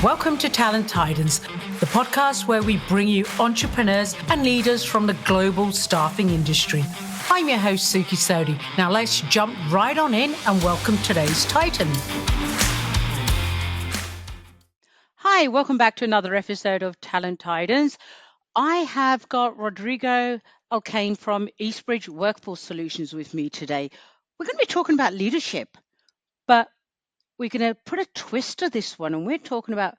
Welcome to Talent Titans, the podcast where we bring you entrepreneurs and leaders from the global staffing industry. I'm your host, Suky Sodhi. Now let's jump right on in and welcome today's Titan. Hi, welcome back to another episode of Talent Titans. I have got Rodrigo Alcaine from Eastridge Workforce Solutions with me today. We're going to be talking about leadership, but we're going to put a twist to this one, and we're talking about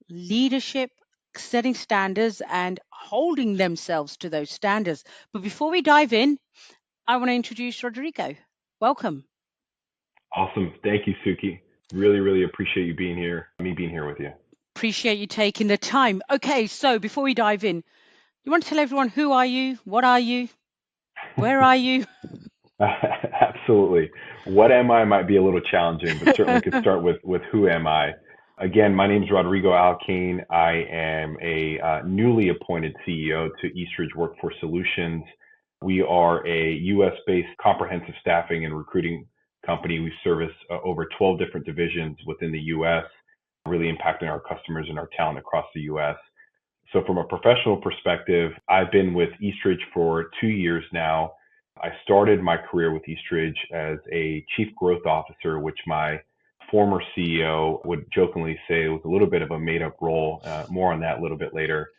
leadership, setting standards, and holding themselves to those standards. But before we dive in, I want to introduce Rodrigo. Welcome. Awesome. Thank you, Suky. Really appreciate you being here, me being here with you. Appreciate you taking the time. Okay, so before we dive in, you want to tell everyone who are you, what are you, where are you? Absolutely. What am I might be a little challenging, but certainly could start with who am I. Again, my name is Rodrigo Alcaine. I am a newly appointed CEO to Eastridge Workforce Solutions. We are a U.S.-based comprehensive staffing and recruiting company. We service over 12 different divisions within the U.S., really impacting our customers and our talent across the U.S. So from a professional perspective, I've been with Eastridge for 2 years now. I started my career with Eastridge as a chief growth officer, which my former CEO would jokingly say it was a little bit of a made-up role. More on that a little bit later.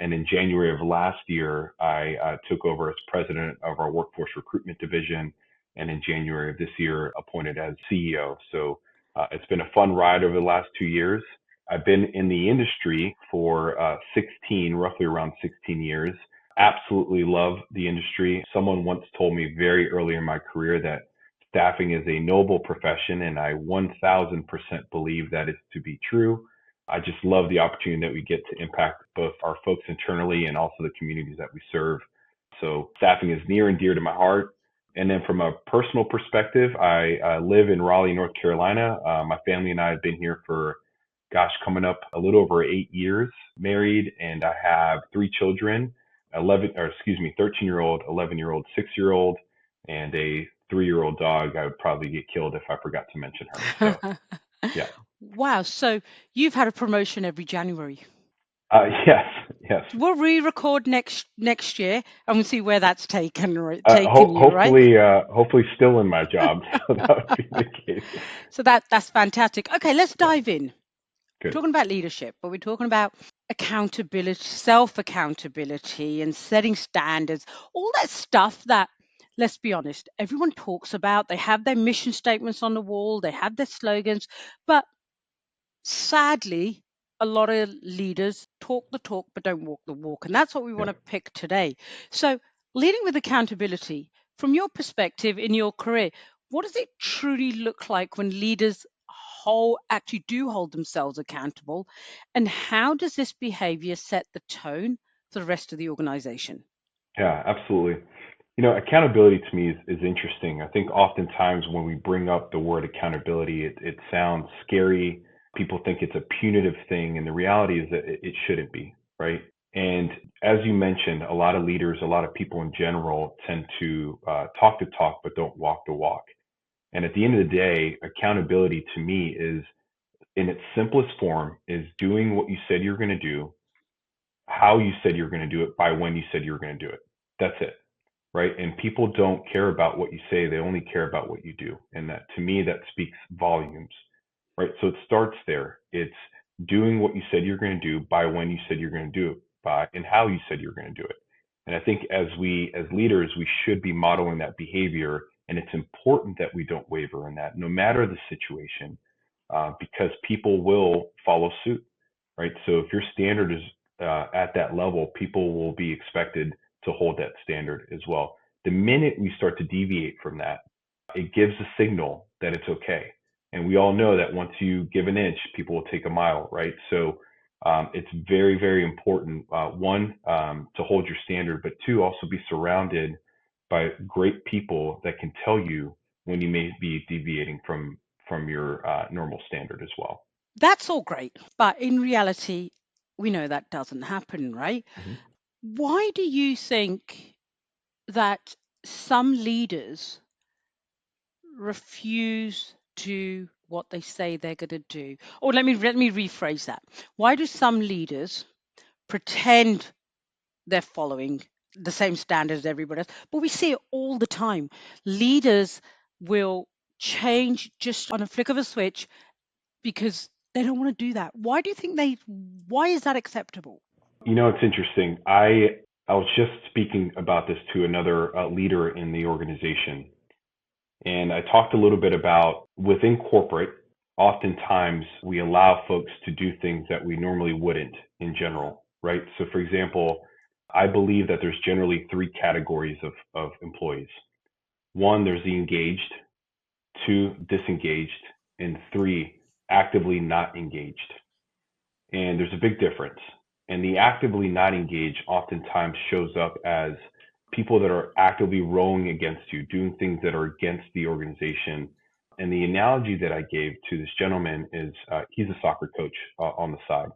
And in January of last year, I took over as president of our workforce recruitment division, and in January of this year, appointed as CEO. So it's been a fun ride over the last 2 years. I've been in the industry for roughly around 16 years. Absolutely love the industry. Someone once told me very early in my career that staffing is a noble profession, and I 1000% believe that is to be true. I just love the opportunity that we get to impact both our folks internally and also the communities that we serve. So staffing is near and dear to my heart. And then from a personal perspective, I live in Raleigh, North Carolina. My family and I have been here for, coming up a little over 8 years, married, and I have 3 children, 13-year-old, 11-year-old, 6-year-old, and a 3-year-old dog. I would probably get killed if I forgot to mention her. So, yeah. Wow. So you've had a promotion every January. Yes. We'll re-record next year and we'll see where that's taken you, right? Hopefully still in my job. So that would be the case. So that's fantastic. Okay, let's dive in. Good. We're talking about leadership, but we're talking about accountability, self-accountability, and setting standards, all that stuff that, let's be honest, everyone talks about. They have their mission statements on the wall, they have their slogans, but sadly, a lot of leaders talk the talk but don't walk the walk. And that's what we want to pick today. So leading with accountability, from your perspective in your career, what does it truly look like when leaders actually do hold themselves accountable? And how does this behavior set the tone for the rest of the organization? Yeah, absolutely. Accountability to me is interesting. I think oftentimes when we bring up the word accountability, it sounds scary. People think it's a punitive thing, and the reality is that it shouldn't be, right? And as you mentioned, a lot of leaders, a lot of people in general tend to talk the talk, but don't walk the walk. And at the end of the day, accountability to me is, in its simplest form, is doing what you said you're going to do, how you said you're going to do it, by when you said you were going to do it. That's it, right? And people don't care about what you say. They only care about what you do. And that, to me, that speaks volumes, right? So it starts there. It's doing what you said you're going to do, by when you said you're going to do it, by, and how you said you're going to do it. And I think as leaders, we should be modeling that behavior. And it's important that we don't waver in that, no matter the situation, because people will follow suit, right? So if your standard is at that level, people will be expected to hold that standard as well. The minute we start to deviate from that, it gives a signal that it's okay. And we all know that once you give an inch, people will take a mile, right? So it's very important, one, to hold your standard, but two, also be surrounded by great people that can tell you when you may be deviating from your normal standard as well. That's all great. But in reality, we know that doesn't happen, right? Mm-hmm. Why do you think that some leaders refuse to what they say they're going to do. Or let me rephrase that. Why do some leaders pretend they're following the same standards as everybody else? But we see it all the time. Leaders will change just on a flick of a switch because they don't want to do that. Why do you think why is that acceptable? It's interesting. I was just speaking about this to another leader in the organization, and I talked a little bit about within corporate, oftentimes we allow folks to do things that we normally wouldn't in general, right? So, for example, I believe that there's generally three categories of employees. One, there's the engaged, two, disengaged, and three, actively not engaged. And there's a big difference. And the actively not engaged oftentimes shows up as people that are actively rowing against you, doing things that are against the organization. And the analogy that I gave to this gentleman is he's a soccer coach on the side.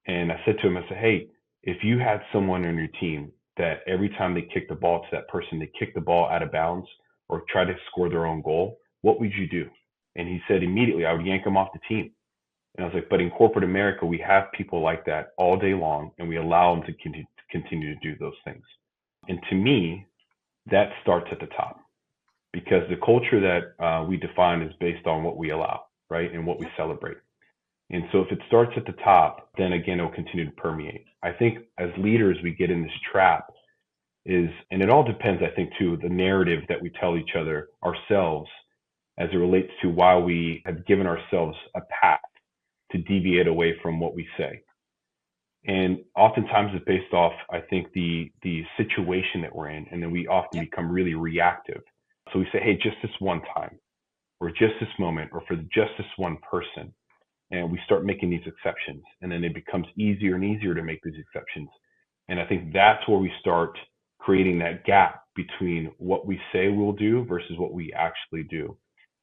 And I said to him, I said, hey, if you had someone on your team that every time they kick the ball to that person, they kick the ball out of bounds or try to score their own goal, what would you do? And he said immediately, I would yank them off the team. And I was like, but in corporate America, we have people like that all day long, and we allow them to continue to do those things. And to me, that starts at the top because the culture that we define is based on what we allow, right, and what we celebrate. And so if it starts at the top, then again, it'll continue to permeate. I think as leaders, we get in this trap and it all depends, I think, too, the narrative that we tell each other ourselves as it relates to why we have given ourselves a path to deviate away from what we say. And oftentimes it's based off, I think, the situation that we're in, and then we often become really reactive. So we say, hey, just this one time, or just this moment, or for just this one person. And we start making these exceptions, and then it becomes easier and easier to make these exceptions. And I think that's where we start creating that gap between what we say we'll do versus what we actually do.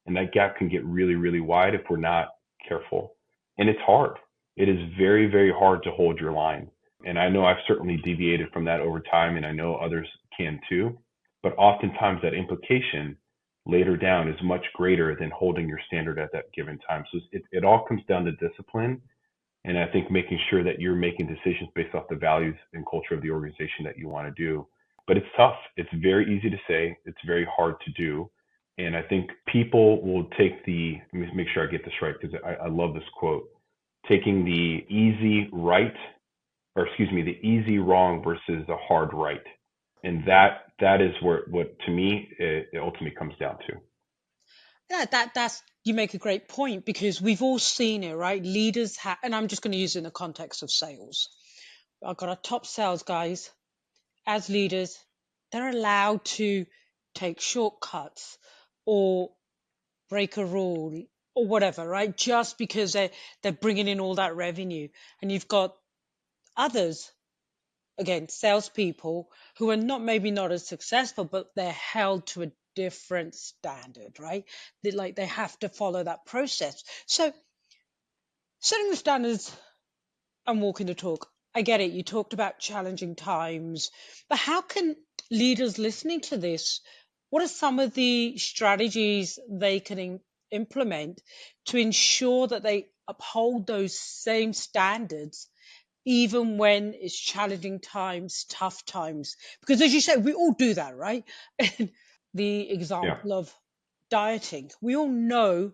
And that gap can get really, really wide if we're not careful. And it's hard. It is very, very hard to hold your line. And I know I've certainly deviated from that over time, and I know others can too. But oftentimes that implication later down is much greater than holding your standard at that given time. So it all comes down to discipline. And I think making sure that you're making decisions based off the values and culture of the organization that you want to do. But it's tough. It's very easy to say. It's very hard to do. And I think people will take let me make sure I get this right because I love this quote, taking the easy right, or excuse me, the easy wrong versus the hard right. And that is what to me, it ultimately comes down to. Yeah, that's you make a great point because we've all seen it, right? Leaders have, and I'm just going to use it in the context of sales. I've got our top sales guys as leaders, they're allowed to take shortcuts or break a rule or whatever, right? Just because they're bringing in all that revenue, and you've got others, again, salespeople who are maybe not as successful, but they're held to a different standard, right? They have to follow that process. So setting the standards and walking the talk. I get it. You talked about challenging times, but how can leaders listening to this, what are some of the strategies they can implement to ensure that they uphold those same standards even when it's challenging times, tough times? Because as you said, we all do that, right? The Yeah. example of dieting. We all know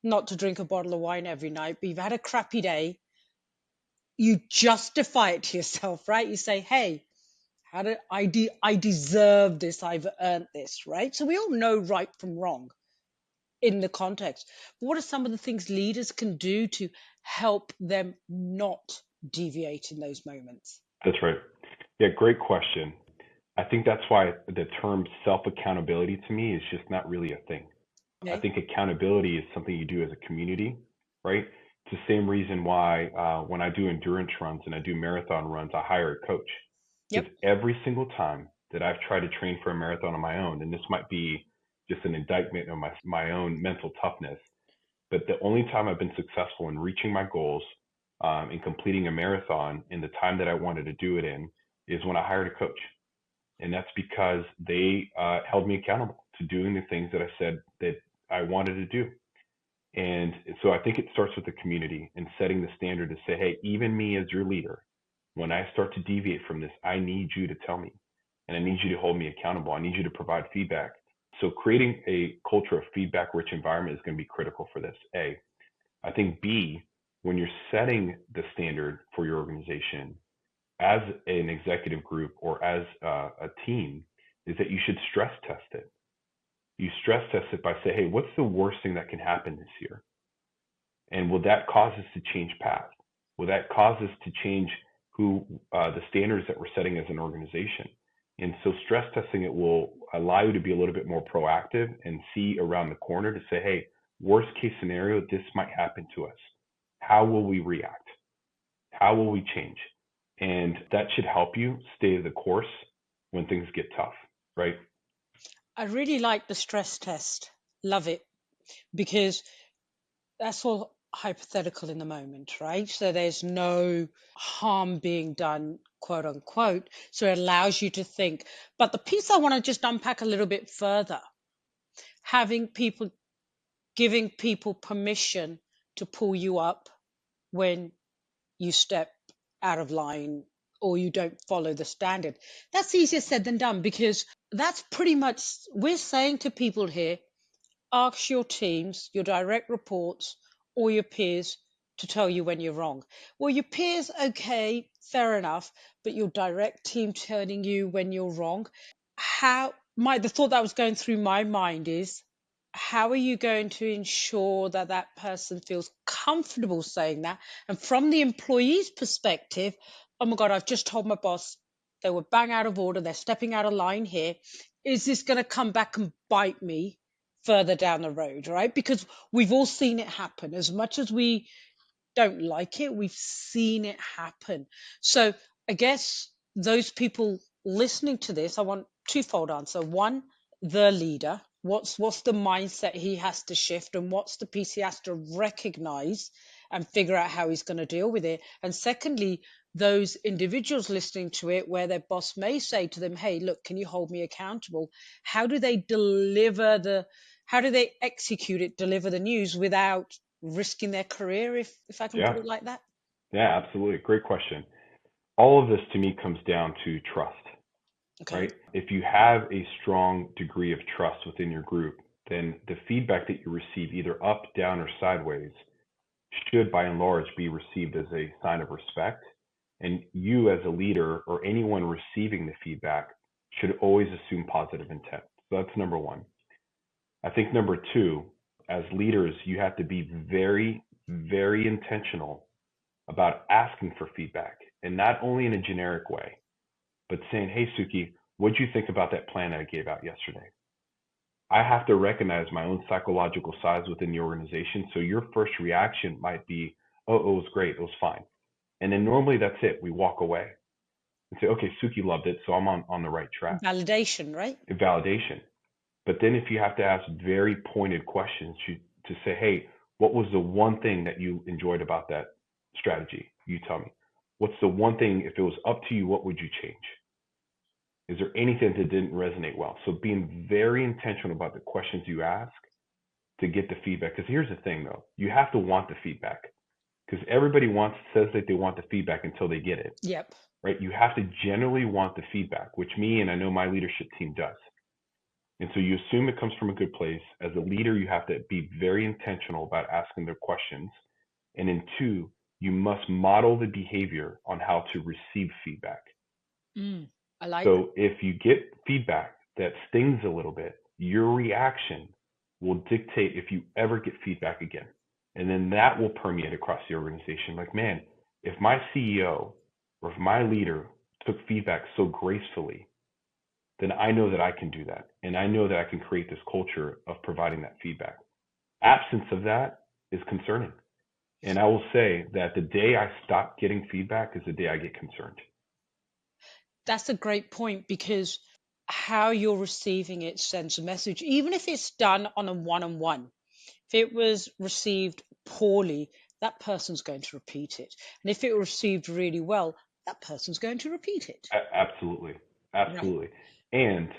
not to drink a bottle of wine every night, but you've had a crappy day, you justify it to yourself, right? You say, hey, I deserve this, I've earned this, right? So we all know right from wrong in the context. But what are some of the things leaders can do to help them not deviate in those moments? That's right. Yeah, great question. I think that's why the term self accountability to me is just not really a thing. I Okay. think accountability is something you do as a community, right? It's the same reason why when I do endurance runs and I do marathon runs, I hire a coach. Yep. Because every single time that I've tried to train for a marathon on my own, and this might be just an indictment of my own mental toughness, but the only time I've been successful in reaching my goals and completing a marathon in the time that I wanted to do it in is when I hired a coach. And that's because they held me accountable to doing the things that I said that I wanted to do. And so I think it starts with the community and setting the standard to say, hey, even me as your leader, when I start to deviate from this, I need you to tell me and I need you to hold me accountable. I need you to provide feedback. So creating a culture of feedback rich environment is going to be critical for this. A, I think B, when you're setting the standard for your organization as an executive group or as a team, is that you should stress test it. You stress test it by saying, hey, what's the worst thing that can happen this year? And will that cause us to change path? Will that cause us to change who the standards that we're setting as an organization? And so stress testing it will allow you to be a little bit more proactive and see around the corner to say, hey, worst case scenario, this might happen to us. How will we react? How will we change? And that should help you stay the course when things get tough, right? I really like the stress test. Love it. Because that's all hypothetical in the moment, right? So there's no harm being done, quote unquote. So it allows you to think. But the piece I want to just unpack a little bit further, having people, giving people permission to pull you up when you step out of line or you don't follow the standard. That's easier said than done, because that's pretty much, we're saying to people here, ask your teams, your direct reports, or your peers to tell you when you're wrong. Well, your peers, okay, fair enough, but your direct team telling you when you're wrong, the thought that was going through my mind is, how are you going to ensure that that person feels comfortable saying that? And from the employee's perspective, oh my God, I've just told my boss they were bang out of order, they're stepping out of line here. Is this going to come back and bite me further down the road, right? Because we've all seen it happen. As much as we don't like it, we've seen it happen. So I guess those people listening to this, I want twofold answer. One, the leader, what's the mindset he has to shift, and what's the piece he has to recognize and figure out how he's going to deal with it. And secondly, those individuals listening to it where their boss may say to them, hey, look, can you hold me accountable? How do they how do they execute it, deliver the news without risking their career, if I can put Yeah, it like that? yeah, absolutely. Great question. All of this to me comes down to trust, Okay. right? If you have a strong degree of trust within your group, then the feedback that you receive, either up, down, or sideways, should by and large be received as a sign of respect. And you, as a leader or anyone receiving the feedback, should always assume positive intent. So that's number one. I think number two, as leaders, you have to be very, very intentional about asking for feedback, and not only in a generic way, but saying, hey, Suki, what'd you think about that plan I gave out yesterday? I have to recognize my own psychological size within the organization. So your first reaction might be, oh, it was great. It was fine. And then normally that's it. We walk away and say, okay, Suki loved it. So I'm on the right track. Validation, right? Validation. But then if you have to ask very pointed questions to say, hey, what was the one thing that you enjoyed about that strategy? You tell me. What's the one thing, if it was up to you, what would you change? Is there anything that didn't resonate well? So being very intentional about the questions you ask to get the feedback. Because here's the thing, though, you have to want the feedback. Because everybody says that they want the feedback until they get it, Yep. right? You have to generally want the feedback, which me and I know my leadership team does. And so you assume it comes from a good place. As a leader, you have to be very intentional about asking their questions. And then two, you must model the behavior on how to receive feedback. I like that. So if you get feedback that stings a little bit, your reaction will dictate if you ever get feedback again. And then that will permeate across the organization. Like, man, if my CEO or if my leader took feedback so gracefully, then I know that I can do that. And I know that I can create this culture of providing that feedback. Absence of that is concerning. And I will say that the day I stop getting feedback is the day I get concerned. That's a great point, because how you're receiving it sends a message, even if it's done on a one-on-one. If it was received poorly, that person's going to repeat it. And if it was received really well, that person's going to repeat it. Absolutely. Right. Absolutely. And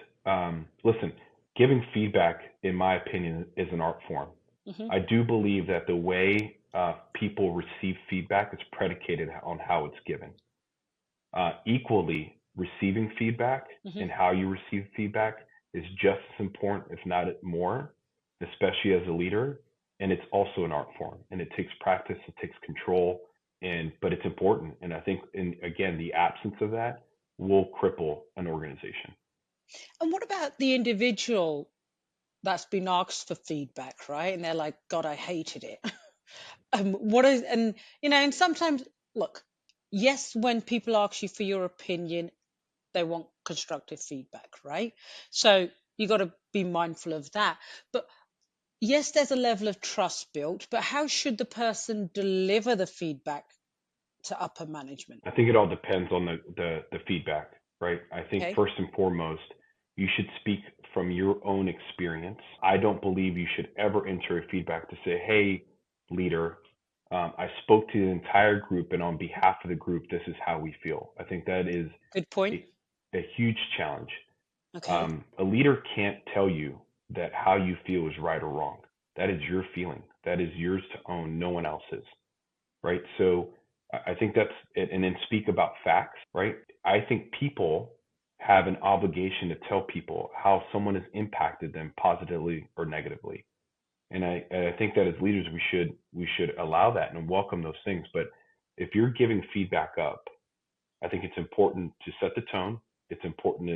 listen, giving feedback, in my opinion, is an art form. Hmm. I do believe that the way people receive feedback is predicated on how it's given. Equally, receiving feedback Hmm. and how you receive feedback is just as important, if not more, especially as a leader. And it's also an art form, and it takes practice, it takes control, but it's important. And I think, again, the absence of that will cripple an organization. And what about the individual that's been asked for feedback, right? And they're like, God, I hated it. What is, and and sometimes, look, yes, when people ask you for your opinion, they want constructive feedback, right? So you got to be mindful of that. But yes, there's a level of trust built, but how should the person deliver the feedback to upper management? I think it all depends on the feedback, right? I think Okay, first and foremost, you should speak from your own experience. I don't believe you should ever enter a feedback to say, hey, leader, I spoke to the entire group, and on behalf of the group, this is how we feel. I think that is good point. a huge challenge. Okay, A leader can't tell you that how you feel is right or wrong. That is your feeling. That is yours to own. No one else's, right? So I think that's it. And then speak about facts, right? I think people have an obligation to tell people how someone has impacted them positively or negatively. And I think that as leaders we should allow that and welcome those things. But if you're giving feedback up, I think it's important to set the tone. It's important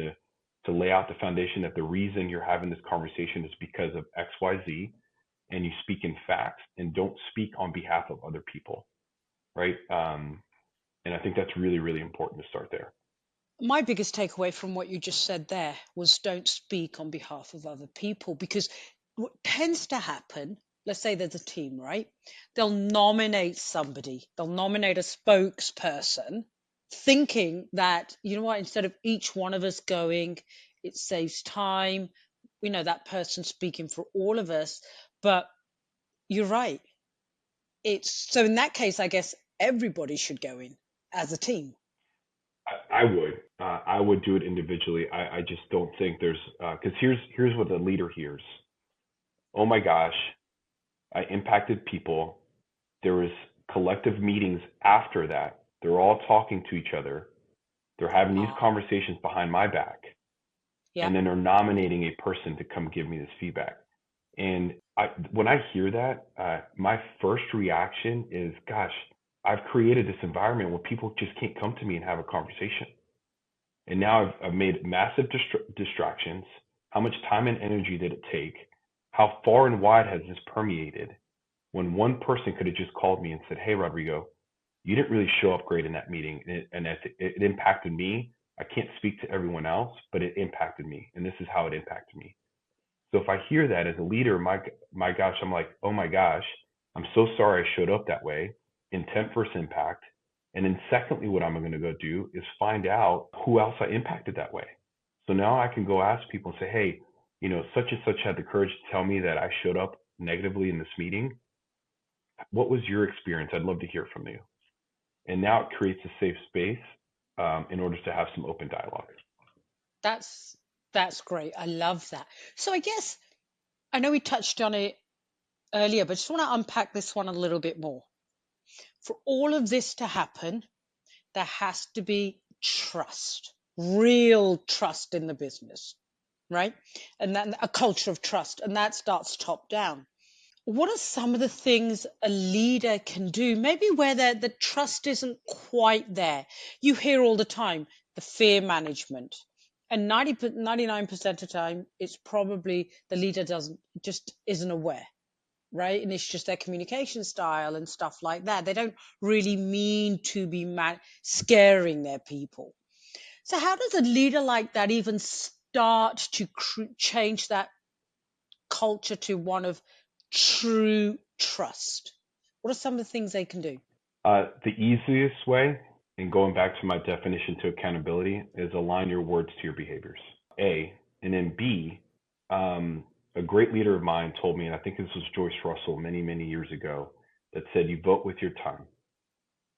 to lay out the foundation that the reason you're having this conversation is because of XYZ, and you speak in facts and don't speak on behalf of other people, right? And I think that's really, really important to start there. my biggest takeaway from what you just said there was don't speak on behalf of other people, because what tends to happen, let's say there's a team, right? They'll nominate somebody, they'll nominate a spokesperson, thinking that, you know what, instead of each one of us going, it saves time. We know that person speaking for all of us. But you're right. It's so in that case, I guess everybody should go in as a team. I would do it individually. I just don't think there's because here's what the leader hears. Oh my gosh, I impacted people. There was collective meetings after that. They're all talking to each other. They're having these Ah, conversations behind my back, yeah. and then they're nominating a person to come give me this feedback. And when I hear that, my first reaction is, gosh, I've created this environment where people just can't come to me and have a conversation. And now I've made massive distractions. How much time and energy did it take? How far and wide has this permeated? When one person could have just called me and said, hey, Rodrigo, you didn't really show up great in that meeting, and it impacted me. I can't speak to everyone else, but it impacted me, and this is how it impacted me. So if I hear that as a leader, my gosh, I'm like, oh my gosh, I'm so sorry I showed up that way. Intent versus impact. And then secondly, what I'm going to go do is find out who else I impacted that way. So now I can go ask people and say, hey, such and such had the courage to tell me that I showed up negatively in this meeting. What was your experience? I'd love to hear from you. And now it creates a safe space in order to have some open dialogue. That's that's great. I love that. So I guess I know we touched on it earlier, but I just want to unpack this one a little bit more. For all of this to happen, there has to be trust, real trust in the business, right? And then a culture of trust, and that starts top down. What are some of the things a leader can do, maybe where the trust isn't quite there? You hear all the time the fear management, and 99% of the time it's probably the leader doesn't just isn't aware, right? And it's just their communication style and stuff like that. They don't really mean to be scaring their people. So how does a leader like that even start to change that culture to one of true trust? What are some of the things they can do? The easiest way, and going back to my definition to accountability, is align your words to your behaviors. A. And then B, a great leader of mine told me, and I think this was Joyce Russell many, many years ago, that said, you vote with your time,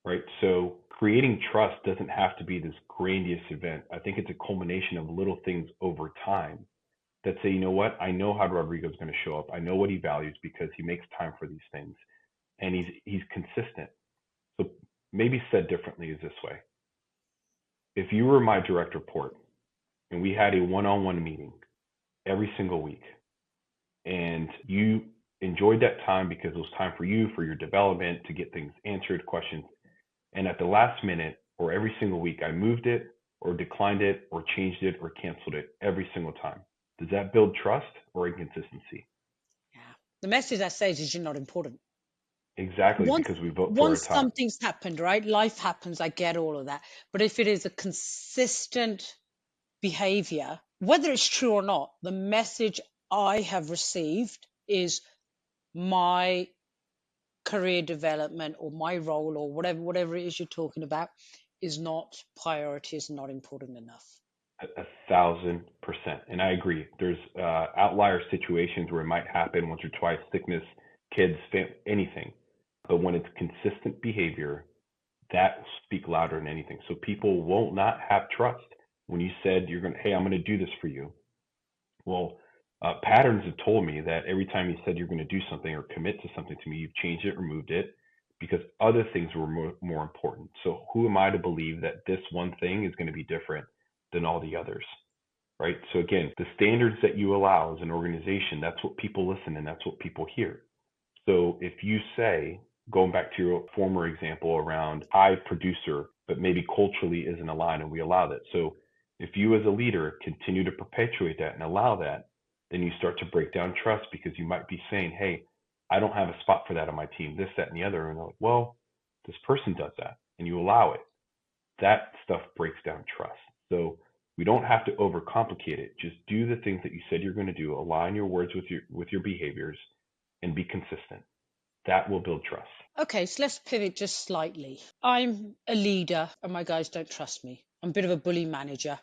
right? So creating trust doesn't have to be this grandiose event. I think it's a culmination of little things over time. that say, you know what, I know how Rodrigo's going to show up. I know what he values because he makes time for these things, and he's consistent. So maybe said differently is this way: if you were my direct report and we had a one-on-one meeting every single week, and you enjoyed that time because it was time for you, for your development, to get things answered, questions, and at the last minute or every single week I moved it or declined it or changed it or canceled it every single time, does that build trust or inconsistency? Yeah. The message that says is you're not important. Exactly, Once because we vote for our once time. something's happened, right? Life happens, I get all of that. But if it is a consistent behavior, whether it's true or not, the message I have received is my career development or my role or whatever it is you're talking about is not priority, is not important enough. A 1,000%. And I agree. There's outlier situations where it might happen once or twice, sickness, kids, anything. But when it's consistent behavior, that will speak louder than anything. So people won't not have trust. When you said you're going to, hey, I'm going to do this for you. Well, patterns have told me that every time you said you're going to do something or commit to something to me, you've changed it or moved it because other things were more important. So who am I to believe that this one thing is going to be different than all the others? Right. So again, the standards that you allow as an organization, that's what people listen and that's what people hear. So if you say, going back to your former example around high producer, but maybe culturally isn't aligned and we allow that. So if you as a leader continue to perpetuate that and allow that, then you start to break down trust because you might be saying, hey, I don't have a spot for that on my team, this, that, and the other. And they're like, well, this person does that and you allow it. That stuff breaks down trust. So we don't have to overcomplicate it. Just do the things that you said you're going to do, align your words with your behaviors, and be consistent. That will build trust. Okay, so let's pivot just slightly. I'm a leader and my guys don't trust me. I'm a bit of a bully manager.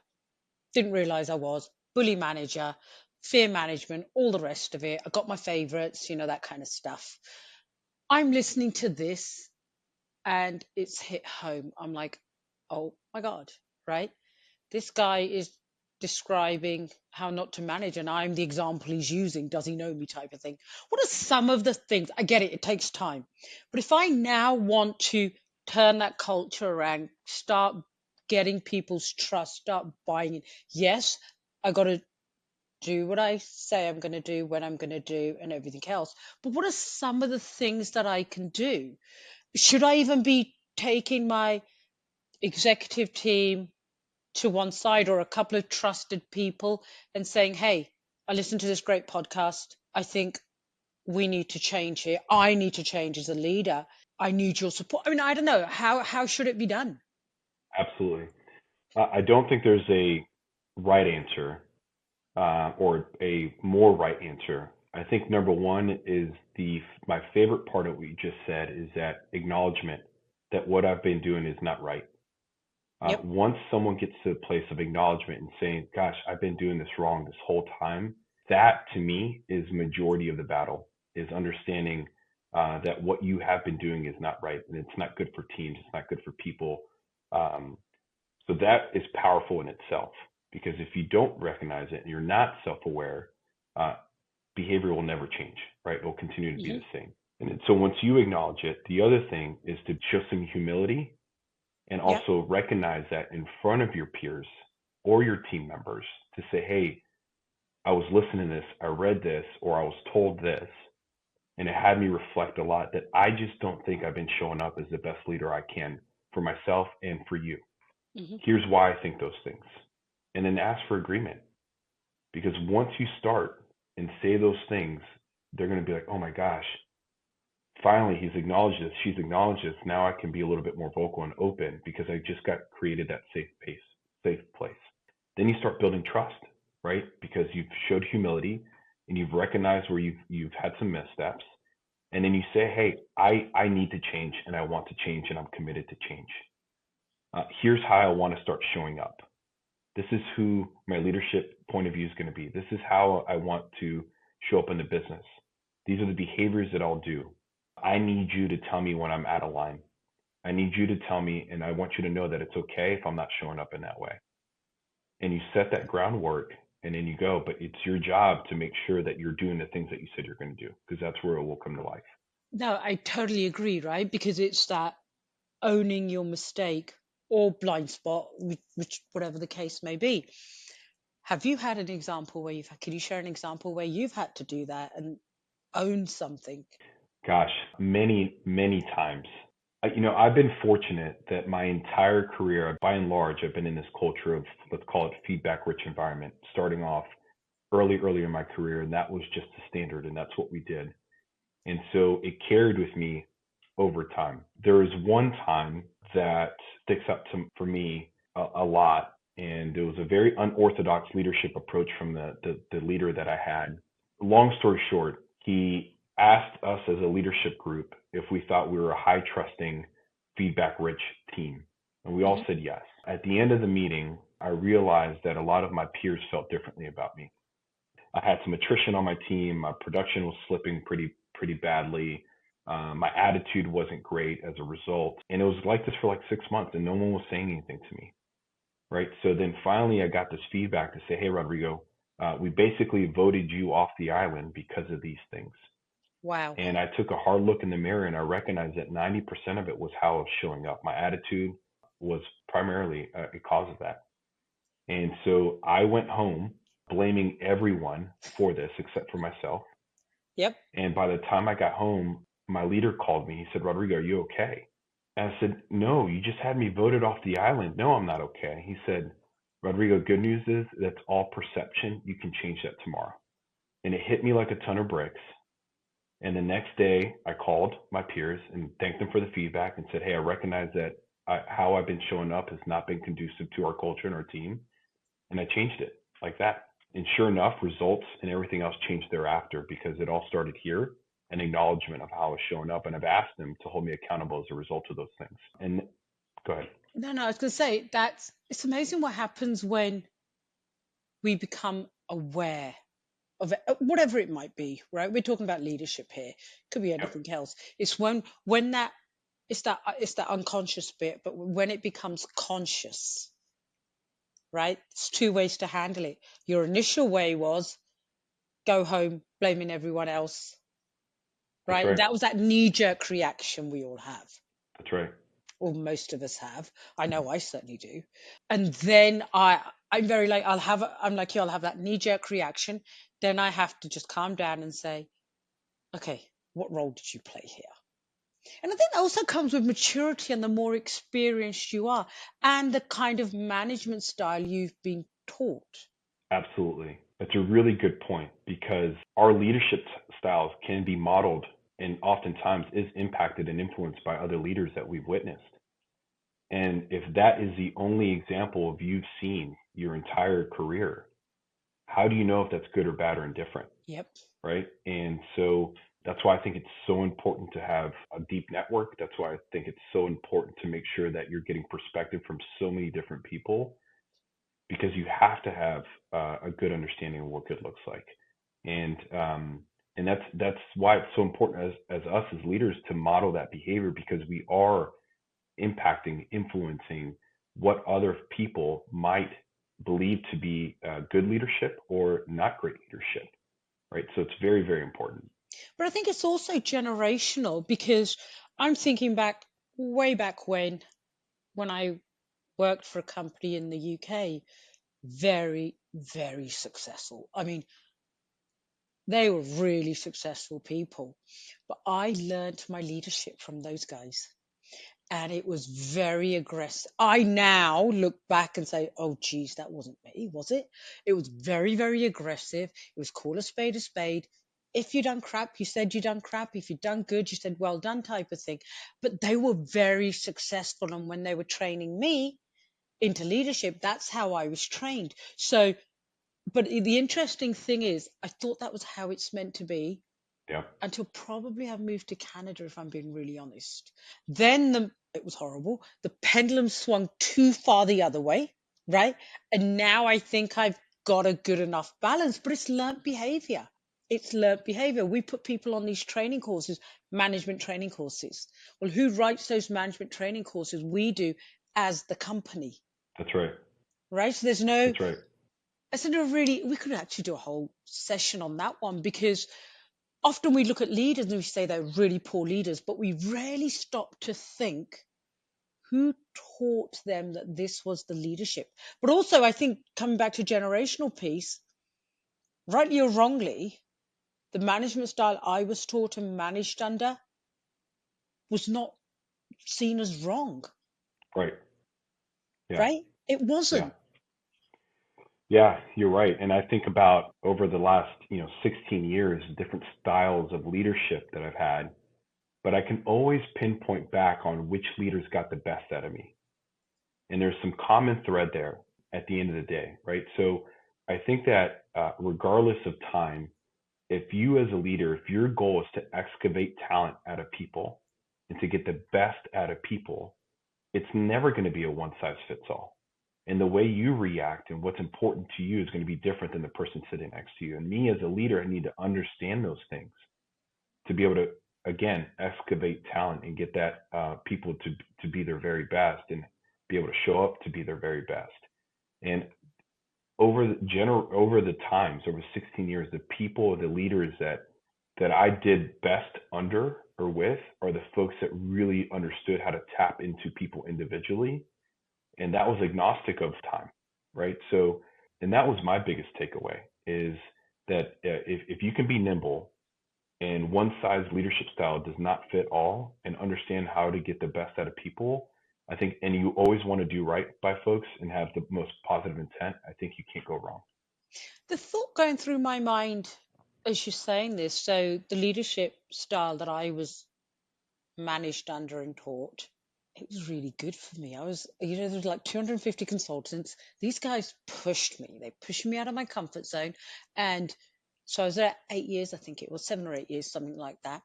Didn't realize I was. Bully manager, fear management, all the rest of it. I got my favorites, that kind of stuff. I'm listening to this and it's hit home. I'm like, oh my God, right? This guy is describing how not to manage, and I'm the example he's using. Does he know me, type of thing? What are some of the things? I get it, it takes time. But if I now want to turn that culture around, start getting people's trust, start buying it, yes, I got to do what I say I'm going to do when I'm going to do and everything else. But what are some of the things that I can do? Should I even be taking my executive team to one side or a couple of trusted people and saying, hey, I listened to this great podcast. I think we need to change here. I need to change as a leader. I need your support. I mean, I don't know. How should it be done? Absolutely. I don't think there's a right answer or a more right answer. I think number one is my favorite part of what you just said is that acknowledgement that what I've been doing is not right. Yep. Once someone gets to a place of acknowledgement and saying, gosh, I've been doing this wrong this whole time, that to me is majority of the battle, is understanding that what you have been doing is not right and it's not good for teams, it's not good for people. Um, so that is powerful in itself because if you don't recognize it and you're not self-aware, uh, behavior will never change, right? It will continue to be Hmm. the same. And so once you acknowledge it, the other thing is to show some humility and Yep. also recognize that in front of your peers or your team members to say, hey, I was listening to this, I read this, or I was told this, and it had me reflect a lot that I just don't think I've been showing up as the best leader I can for myself and for you. Hmm. Here's why I think those things. And then ask for agreement. Because once you start and say those things, they're going to be like, oh my gosh, finally he's acknowledged this, she's acknowledged this. Now I can be a little bit more vocal and open because I just got created that safe place. Then you start building trust, right? Because you've showed humility and you've recognized where you've had some missteps. And then you say, hey, I need to change and I want to change and I'm committed to change. Here's how I want to start showing up. This is who my leadership point of view is going to be. This is how I want to show up in the business. These are the behaviors that I'll do. I need you to tell me when I'm out of line. I need you to tell me, and I want you to know that it's okay if I'm not showing up in that way. And you set that groundwork, and then you go. But it's your job to make sure that you're doing the things that you said you're going to do, because that's where it will come to life. No, I totally agree, right? Because it's that owning your mistake or blind spot, which whatever the case may be. Have you had an example where can you share an example where you've had to do that and own something? Gosh, many times. I've been fortunate that my entire career, by and large, I've been in this culture of, let's call it, feedback-rich environment, starting off early in my career, and that was just the standard, and that's what we did. And so it carried with me over time. There was one time that sticks up for me a lot, and it was a very unorthodox leadership approach from the leader that I had. Long story short, he asked us as a leadership group if we thought we were a high trusting, feedback rich team. And we all Hmm. said yes. At the end of the meeting, I realized that a lot of my peers felt differently about me. I had some attrition on my team. My production was slipping pretty badly. My attitude wasn't great as a result, and it was like this for like 6 months, and no one was saying anything to me. Right. So then finally, I got this feedback to say, "Hey, Rodrigo, we basically voted you off the island because of these things." Wow. And I took a hard look in the mirror, and I recognized that 90% of it was how I was showing up. My attitude was primarily a cause of that. And so I went home blaming everyone for this except for myself. Yep. And by the time I got home, my leader called me. He said, "Rodrigo, are you okay?" And I said, "No, you just had me voted off the island. No, I'm not okay." He said, "Rodrigo, good news is that's all perception. You can change that tomorrow." And it hit me like a ton of bricks. And the next day, I called my peers and thanked them for the feedback and said, "Hey, I recognize that how I've been showing up has not been conducive to our culture and our team." And I changed it like that. And sure enough, results and everything else changed thereafter because it all started here, an acknowledgement of how I was showing up. And I've asked them to hold me accountable as a result of those things. And go ahead. No, I was going to say that's it's amazing what happens when we become aware of it, whatever it might be, right? We're talking about leadership here. Could be Yep, anything else. It's when that it's that unconscious bit, but when it becomes conscious, right? It's two ways to handle it. Your initial way was go home blaming everyone else, that's right? right. That was that knee-jerk reaction we all have, That's right. or most of us have. I know I certainly do. And then I'm very like I'm like you, I'll have that knee-jerk reaction. Then I have to just calm down and say, okay, what role did you play here? And I think that also comes with maturity and the more experienced you are and the kind of management style you've been taught. Absolutely. That's a really good point because our leadership styles can be modeled and oftentimes is impacted and influenced by other leaders that we've witnessed. And if that is the only example of you've seen your entire career, how do you know if that's good or bad or indifferent? Yep. Right. And so that's why I think it's so important to have a deep network. That's why I think it's so important to make sure that you're getting perspective from so many different people because you have to have a good understanding of what good looks like. And that's why it's so important as us as leaders to model that behavior because we are impacting, influencing what other people might believe to be good leadership or not great leadership, right? So it's very important. But I think it's also generational because I'm thinking back way back when I worked for a company in the UK, very, very successful. I mean, they were really successful people. But I learned my leadership from those guys. And it was very aggressive. I now look back and say, oh, geez, that wasn't me, was it? It was very, very aggressive. It was call a spade a spade. If you done crap, you said you done crap. If you done good, you said well done type of thing. But they were very successful. And when they were training me into leadership, that's how I was trained. So, but the interesting thing is, I thought that was how it's meant to be Yeah, until probably I moved to Canada, if I'm being really honest. Then it was horrible. The pendulum swung too far the other way, right? And now I think I've got a good enough balance, but it's learnt behavior. It's learnt behavior. We put people on these training courses, management training courses. Well, who writes those management training courses? We do as the company, that's right. right? So there's no That's right. we could actually do a whole session on that one, because often we look at leaders and we say they're really poor leaders, but we rarely stop to think who taught them that this was the leadership. But also, I think, coming back to generational piece, rightly or wrongly, the management style I was taught and managed under was not seen as wrong, Right. Yeah. right? It Yeah. wasn't. Yeah, you're right. And I think about over the last, 16 years, different styles of leadership that I've had, but I can always pinpoint back on which leaders got the best out of me. And there's some common thread there at the end of the day, right? So I think that regardless of time, if you as a leader, if your goal is to excavate talent out of people and to get the best out of people, it's never going to be a one size fits all. And the way you react and what's important to you is going to be different than the person sitting next to you. And me as a leader, I need to understand those things to be able to, again, excavate talent and get that people to be their very best and be able to show up to be their very best. And over the times, over 16 years, the people, the leaders that I did best under or with are the folks that really understood how to tap into people individually, and that was agnostic of time, right? So, and that was my biggest takeaway is that if you can be nimble and one size leadership style does not fit all and understand how to get the best out of people, I think, and you always want to do right by folks and have the most positive intent, I think you can't go wrong. The thought going through my mind as you're saying this, so the leadership style that I was managed under and taught, it was really good for me. I was, there's like 250 consultants. These guys pushed me. They pushed me out of my comfort zone. And so I was there 8 years, I think it was 7 or 8 years, something like that.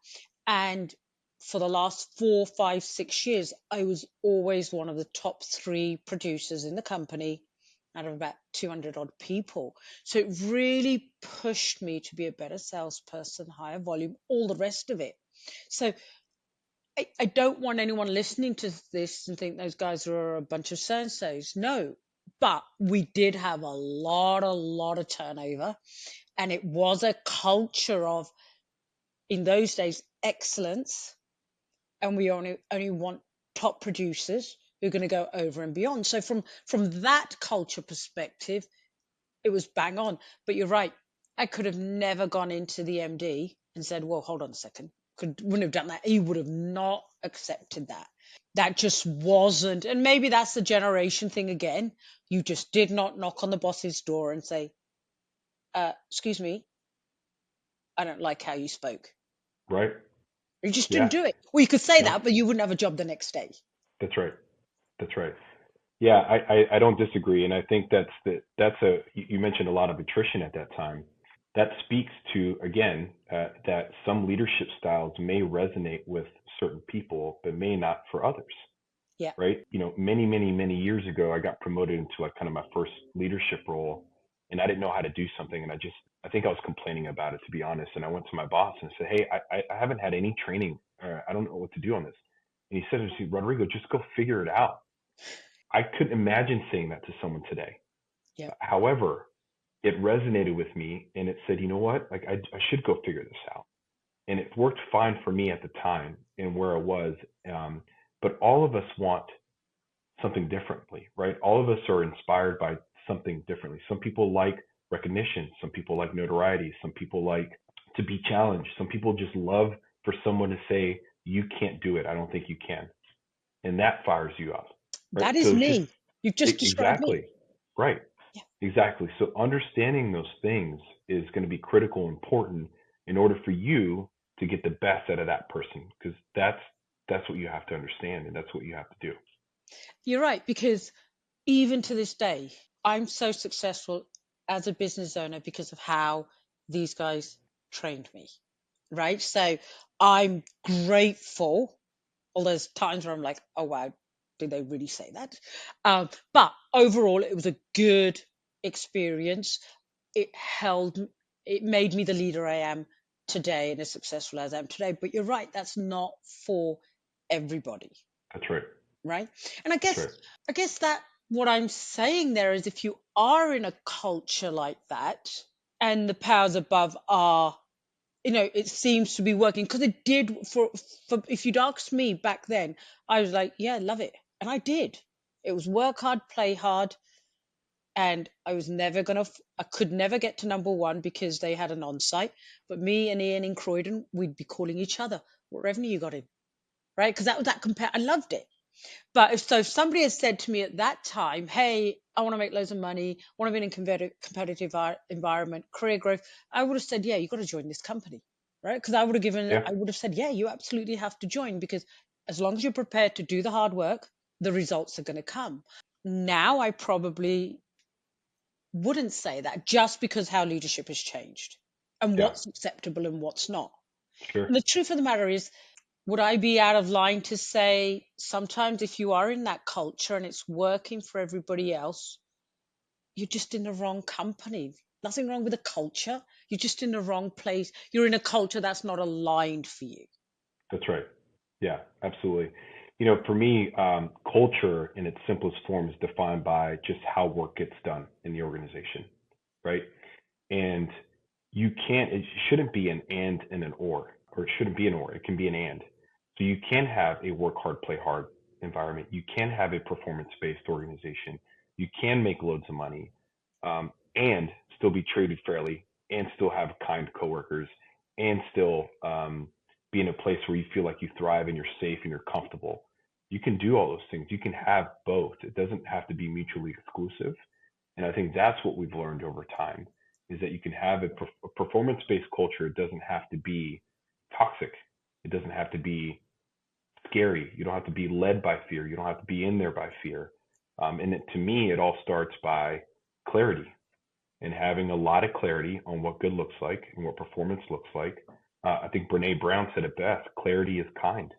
And for the last 4, 5, 6 years, I was always one of the top three producers in the company out of about 200 odd people. So it really pushed me to be a better salesperson, higher volume, all the rest of it. So I don't want anyone listening to this and think those guys are a bunch of so-and-sos. No, but we did have a lot of turnover, and it was a culture of, in those days, excellence, and we only want top producers who are going to go over and beyond. So from that culture perspective, it was bang on. But you're right. I could have never gone into the MD and said, well, hold on a second. Wouldn't have done that. He would have not accepted that. That just wasn't. And maybe that's the generation thing again. You just did not knock on the boss's door and say, excuse me, I don't like how you spoke. Right? You just didn't Yeah. do it. Well, you could say No, that, but you wouldn't have a job the next day. that's right. That's right. Yeah, I don't disagree, and I think that's you mentioned a lot of attrition at that time. That speaks to again that some leadership styles may resonate with certain people, but may not for others. Yeah. Right? Many years ago, I got promoted into like kind of my first leadership role, and I didn't know how to do something, and I think I was complaining about it to be honest, and I went to my boss and said, hey, I haven't had any training, I don't know what to do on this, and he said to me, Rodrigo, just go figure it out. I couldn't imagine saying that to someone today. Yeah. However, it resonated with me and it said, you know what? Like I should go figure this out. And it worked fine for me at the time and where I was. But all of us want something differently, right? All of us are inspired by something differently. Some people like recognition. Some people like notoriety. Some people like to be challenged. Some people just love for someone to say, you can't do it. I don't think you can. And that fires you up, right? That is So it's just me. You've just described me. exactly right. Yeah. Exactly. So understanding those things is going to be critical and important in order for you to get the best out of that person, because that's what you have to understand and that's what you have to do. You're right, because even to this day, I'm so successful as a business owner because of how these guys trained me, right? So I'm grateful. All those times where I'm like, oh wow, did they really say that? But overall, it was a good experience. It held, it made me the leader I am today and as successful as I am today. But you're right, that's not for everybody, That's right. right? And I That's guess right. I guess that What I'm saying there is if you are in a culture like that and the powers above are, it seems to be working because it did for if you'd asked me back then, I was like, yeah, love it. And I did. It was work hard, play hard. And I could never get to number one because they had an on-site. But me and Ian in Croydon, we'd be calling each other, what revenue you got in, right? Because that was that compare. I loved it. But if somebody had said to me at that time, hey, I want to make loads of money, want to be in a competitive environment, career growth, I would have said, yeah, you got to join this company, right? Because Yeah, I would have said, yeah, you absolutely have to join because as long as you're prepared to do the hard work, the results are going to come. Now I probably wouldn't say that just because how leadership has changed and yeah, what's acceptable and what's not. sure. And the truth of the matter is, would I be out of line to say sometimes if you are in that culture and it's working for everybody else, you're just in the wrong company? Nothing wrong with the culture. You're just in the wrong place. You're in a culture that's not aligned for you. That's right. Yeah, absolutely. For me, culture in its simplest form is defined by just how work gets done in the organization, right? And it shouldn't be an and an or it shouldn't be an or, it can be an and. So you can have a work hard, play hard environment. You can have a performance based organization. You can make loads of money and still be treated fairly and still have kind coworkers and still be in a place where you feel like you thrive and you're safe and you're comfortable. You can do all those things. You can have both. It doesn't have to be mutually exclusive. And I think that's what we've learned over time is that you can have a performance-based culture. It doesn't have to be toxic. It doesn't have to be scary. You don't have to be led by fear. You don't have to be in there by fear. To me, it all starts by clarity and having a lot of clarity on what good looks like and what performance looks like. I think Brene Brown said it best: clarity is kind,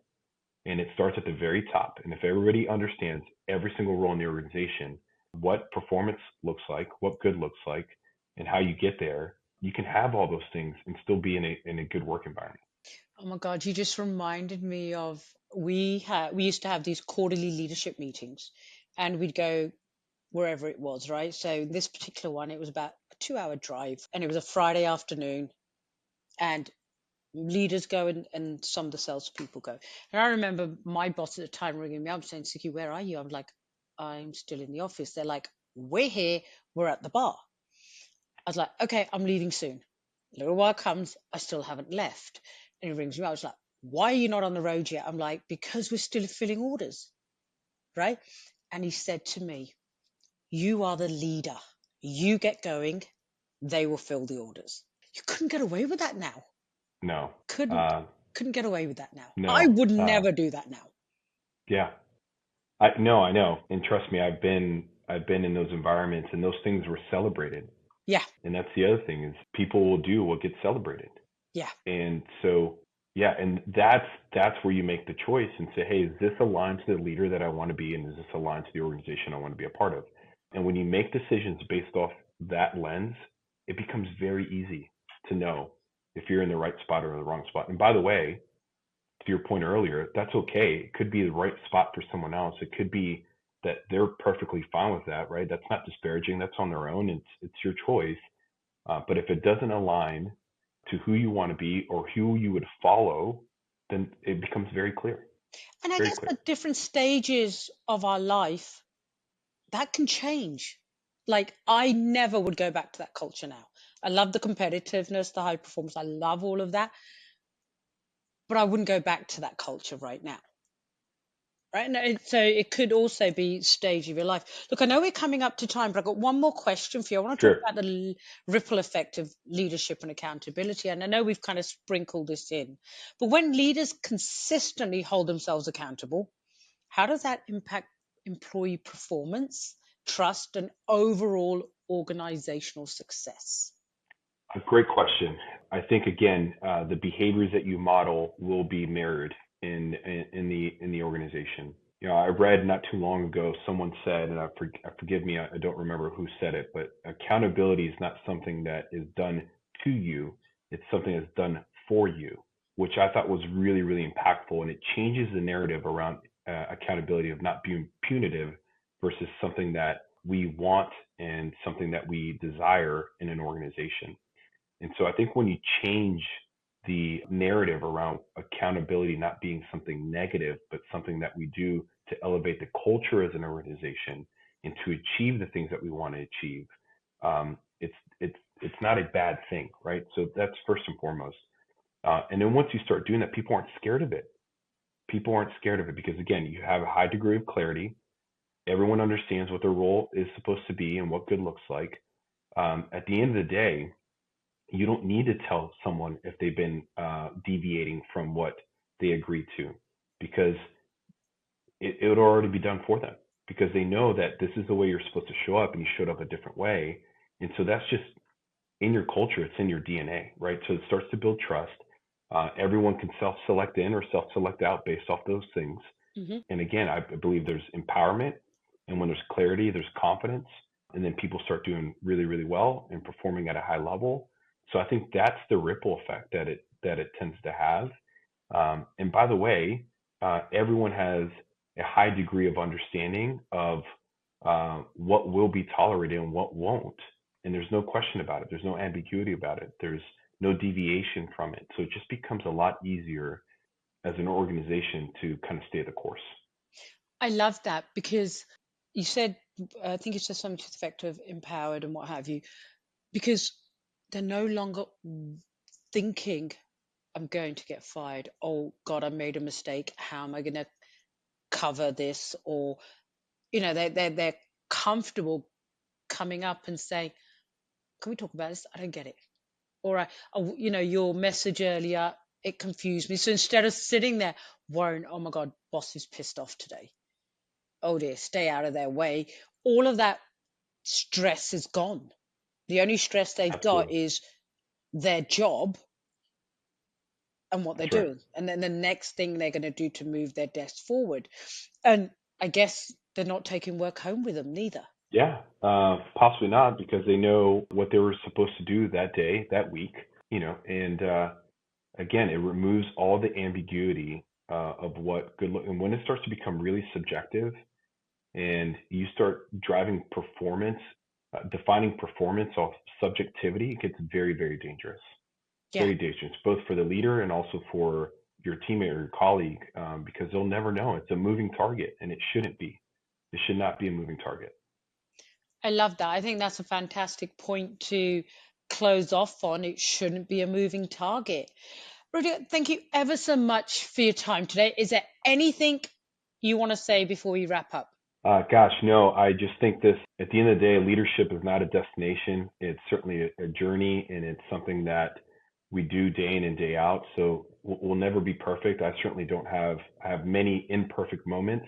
and it starts at the very top. And if everybody understands every single role in the organization, what performance looks like, what good looks like, and how you get there, you can have all those things and still be in a good work environment. Oh my God, you just reminded me of we used to have these quarterly leadership meetings and we'd go wherever it was, right? So this particular one, it was about a 2 hour drive and it was a Friday afternoon and leaders go and some of the salespeople go. And I remember my boss at the time ringing me up saying, Suki, where are you? I'm like, I'm still in the office. They're like, we're here, we're at the bar. I was like, okay, I'm leaving soon. A little while comes, I still haven't left. And he rings me up. I was like, why are you not on the road yet? I'm like, because we're still filling orders, right? And he said to me, you are the leader. You get going, they will fill the orders. You couldn't get away with that now. No, Couldn't uh, couldn't get away with that now. I no, would never do that now. yeah, I know, and trust me, I've been in those environments, and those things were celebrated. Yeah, And that's the other thing is people will do what gets celebrated. yeah. And so, yeah, and that's where you make the choice and say, hey, is this aligned to the leader that I want to be, and is this aligned to the organization I want to be a part of? And when you make decisions based off that lens, it becomes very easy to know if you're in the right spot or the wrong spot. And by the way, to your point earlier, that's okay. It could be the right spot for someone else. It could be that they're perfectly fine with that, right? That's not disparaging. That's on their own. It's your choice. But if it doesn't align to who you want to be or who you would follow, then it becomes very clear. And I Very guess clear. at different stages of our life, that can change. Like I never would go back to that culture now. I love the competitiveness, the high performance. I love all of that, but I wouldn't go back to that culture right now. Right. No, so it could also be stage of your life. Look, I know we're coming up to time, but I've got one more question for you. I want to talk Sure. about the ripple effect of leadership and accountability. And I know we've kind of sprinkled this in, but when leaders consistently hold themselves accountable, how does that impact employee performance, trust, and overall organizational success? A great question. I think again, the behaviors that you model will be mirrored in the organization. I read not too long ago someone said, and forgive me, I don't remember who said it, but accountability is not something that is done to you; it's something that's done for you, which I thought was really really impactful, and it changes the narrative around accountability of not being punitive versus something that we want and something that we desire in an organization. And so I think when you change the narrative around accountability not being something negative, but something that we do to elevate the culture as an organization and to achieve the things that we want to achieve, it's not a bad thing, right? So that's first and foremost. And then once you start doing that, people aren't scared of it. People aren't scared of it because, again, you have a high degree of clarity. Everyone understands what their role is supposed to be and what good looks like. At the end of the day, you don't need to tell someone if they've been deviating from what they agreed to, because it would already be done for them, because they know that this is the way you're supposed to show up and you showed up a different way. And so that's just in your culture, it's in your DNA, right? So it starts to build trust. Everyone can self-select in or self-select out based off those things. Mm-hmm. And again, I believe there's empowerment, and when there's clarity, there's confidence, and then people start doing really, really well and performing at a high level. So I think that's the ripple effect that it tends to have. And by the way, everyone has a high degree of understanding of what will be tolerated and what won't. And there's no question about it. There's no ambiguity about it. There's no deviation from it. So it just becomes a lot easier as an organization to kind of stay the course. I love that, because you said, I think you said something to the effect of empowered and what have you, because they're no longer thinking, I'm going to get fired. Oh God, I made a mistake. How am I going to cover this? Or, they're comfortable coming up and saying, can we talk about this? I don't get it. Or, your message earlier, it confused me. So instead of sitting there worrying, oh my God, boss is pissed off today. Oh dear, stay out of their way. All of that stress is gone. The only stress they've got is their job and what they're doing. And then the next thing they're going to do to move their desk forward. And I guess they're not taking work home with them neither. Yeah, possibly not, because they know what they were supposed to do that day, that week, and again, it removes all the ambiguity of what good look. And when it starts to become really subjective and you start driving performance, defining performance off subjectivity, it gets very, very dangerous. Yeah. Very dangerous, both for the leader and also for your teammate or your colleague, because they'll never know. It's a moving target, and it shouldn't be. It should not be a moving target. I love that. I think that's a fantastic point to close off on. It shouldn't be a moving target. Rodrigo, thank you ever so much for your time today. Is there anything you want to say before we wrap up? Gosh, no, I just think this, at the end of the day, leadership is not a destination. It's certainly a journey, and it's something that we do day in and day out. So we'll never be perfect. I certainly don't have many imperfect moments,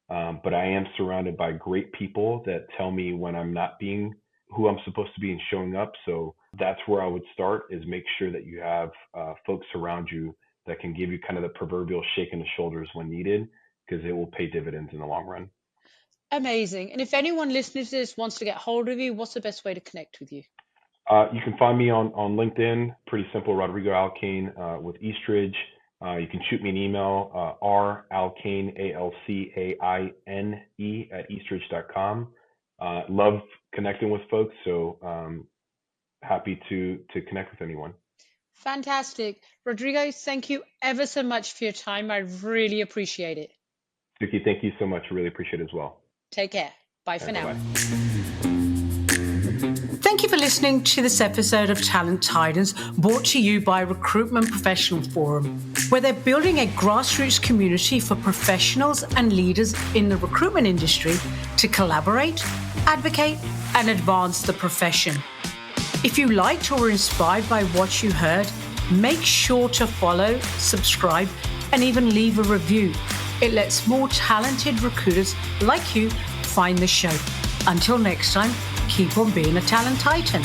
but I am surrounded by great people that tell me when I'm not being who I'm supposed to be and showing up. So that's where I would start, is make sure that you have folks around you that can give you kind of the proverbial shake in the shoulders when needed, because it will pay dividends in the long run. Amazing. And if anyone listening to this wants to get hold of you, what's the best way to connect with you? You can find me on LinkedIn. Pretty simple, Rodrigo Alcaine with Eastridge. You can shoot me an email, ralcaine, ALCAINE at eastridge.com. Love connecting with folks, so happy to connect with anyone. Fantastic. Rodrigo, thank you ever so much for your time. I really appreciate it. Suky, thank you so much. I really appreciate it as well. Take care. Bye for now. Thank you for listening to this episode of Talent Titans, brought to you by Recruitment Professional Forum, where they're building a grassroots community for professionals and leaders in the recruitment industry to collaborate, advocate, and advance the profession. If you liked or were inspired by what you heard, make sure to follow, subscribe, and even leave a review. It lets more talented recruiters like you find the show. Until next time, keep on being a Talent Titan.